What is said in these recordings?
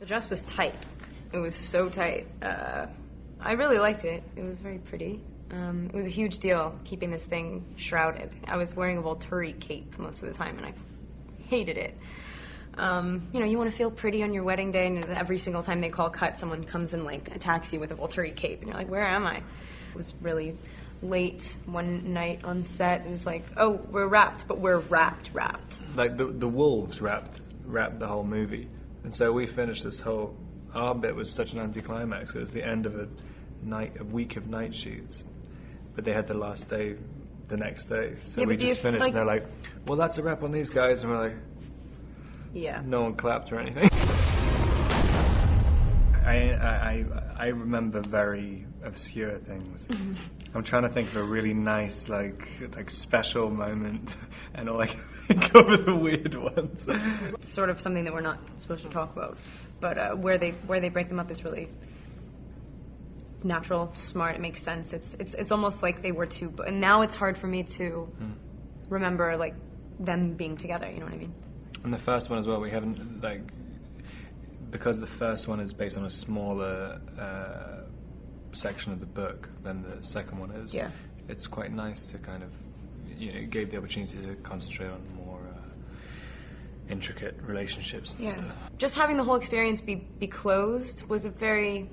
The dress was tight. It was so tight. I really liked it. It was very pretty. It was a huge deal keeping this thing shrouded. I was wearing a Volturi cape most of the time, and I hated it. You know, you want to feel pretty on your wedding day, and every single time they call cut, someone comes and like attacks you with a Volturi cape, and you're like, where am I? It was really late one night on set. It was like, oh, we're wrapped, but we're wrapped. Like the wolves wrapped the whole movie, and so we finished this whole. Our bit was such an anticlimax. It was the end of a week of night shoots, but they had the last day the next day. So yeah, we just finished, like, and they're like, well, that's a wrap on these guys, and we're like, yeah. No one clapped or anything. I remember very obscure things. I'm trying to think of a really nice, like special moment, and all I can think of are the weird ones. It's sort of something that we're not supposed to talk about, but where they break them up is really natural, smart. It makes sense. It's almost like they were two, and now it's hard for me to remember like them being together. You know what I mean? And the first one as well, we haven't because the first one is based on a smaller section of the book than the second one is. Yeah. It's quite nice to kind of, it gave the opportunity to concentrate on more intricate relationships and stuff. Just having the whole experience be closed was a very,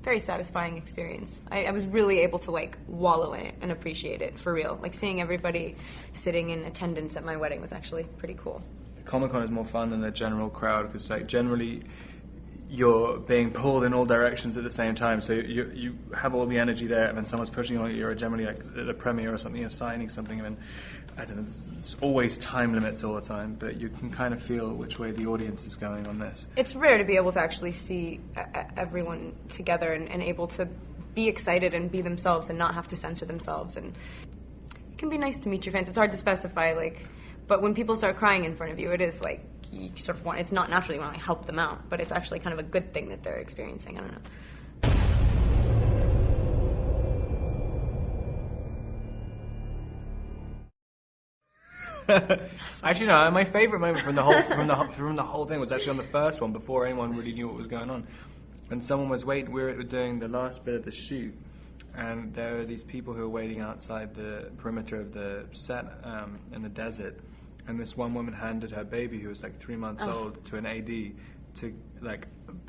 very satisfying experience. I was really able to like wallow in it and appreciate it for real. Like seeing everybody sitting in attendance at my wedding was actually pretty cool. Comic-Con is more fun than the general crowd because like generally you're being pulled in all directions at the same time, so you have all the energy there, and then someone's pushing you. You're generally like at a premiere or something, you're signing something, and then I don't know. There's always time limits all the time, but you can kind of feel which way the audience is going on this. It's rare to be able to actually see everyone together and able to be excited and be themselves and not have to censor themselves. And it can be nice to meet your fans. It's hard to specify, like, but when people start crying in front of you, it is like you sort of want. It's not naturally you want to like, help them out, but it's actually kind of a good thing that they're experiencing. I don't know. Actually, no. My favourite moment from the whole thing was actually on the first one, before anyone really knew what was going on, and someone was waiting. We were doing the last bit of the shoot, and there were these people who were waiting outside the perimeter of the set in the desert, and this one woman handed her baby, who was like 3 months old, to an AD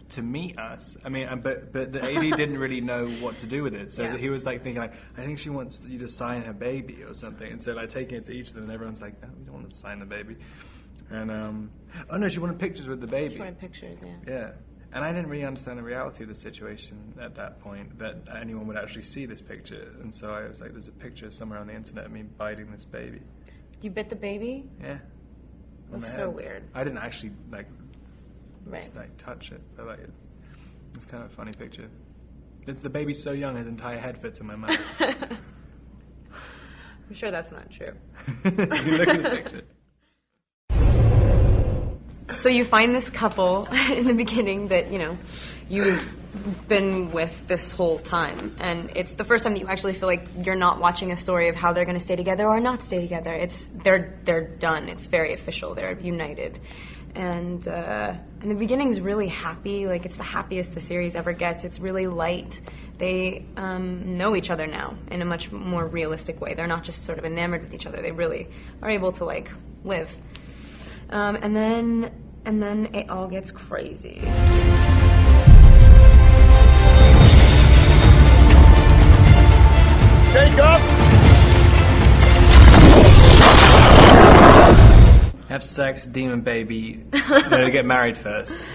to meet us. I mean, but the AD didn't really know what to do with it, so he was like thinking, like, I think she wants you to sign her baby or something, and so like taking it to each of them, and everyone's like, no, we don't want to sign the baby, and oh no, she wanted pictures with the baby. She wanted pictures, yeah. And I didn't really understand the reality of the situation at that point, that anyone would actually see this picture, and so I was like, there's a picture somewhere on the internet of me biting this baby. You bit the baby? Yeah. That's so weird. I didn't actually Right. touch it, but like it's kind of a funny picture. The baby's so young, his entire head fits in my mouth. I'm sure that's not true. You look at the picture. So you find this couple in the beginning that, you've been with this whole time, and it's the first time that you actually feel like you're not watching a story of how they're going to stay together or not stay together. They're done. It's very official. They're united. And the beginning's really happy. Like, it's the happiest the series ever gets. It's really light. They know each other now in a much more realistic way. They're not just sort of enamored with each other. They really are able to like live. And then it all gets crazy. Shake up! Have sex, demon baby. No, they get married first.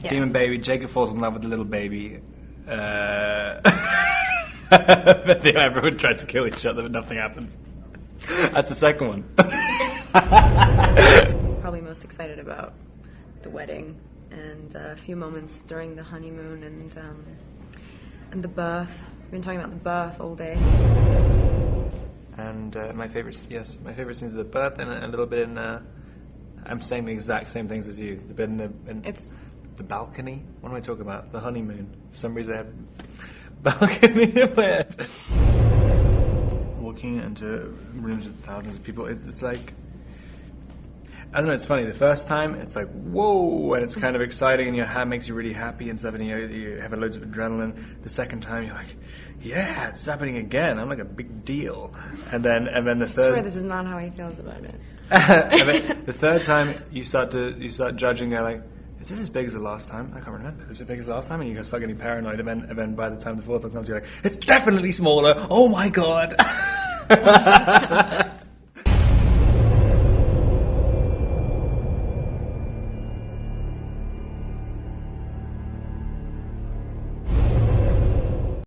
Yeah. Demon baby. Jacob falls in love with the little baby. Everyone tries to kill each other, but nothing happens. That's the second one. Probably most excited about the wedding and a few moments during the honeymoon and the birth. We've been talking about the birth all day. And my favorite scenes are the birth and a little bit in. I'm saying the exact same things as you. The bit in It's the balcony. What am I talking about? The honeymoon. For some reason I have balcony in my head. Walking into rooms with thousands of people. It's like I don't know, it's funny. The first time, it's like, whoa, and it's kind of exciting, and your hand makes you really happy and stuff, and you have loads of adrenaline. The second time, you're like, yeah, it's happening again. I'm like a big deal. And then the third. I swear this is not how he feels about it. And then the third time, you start judging. They're like, is this as big as the last time? I can't remember. Is it as big as the last time? And you start getting paranoid. And then by the time the fourth one comes, you're like, it's definitely smaller. Oh my god.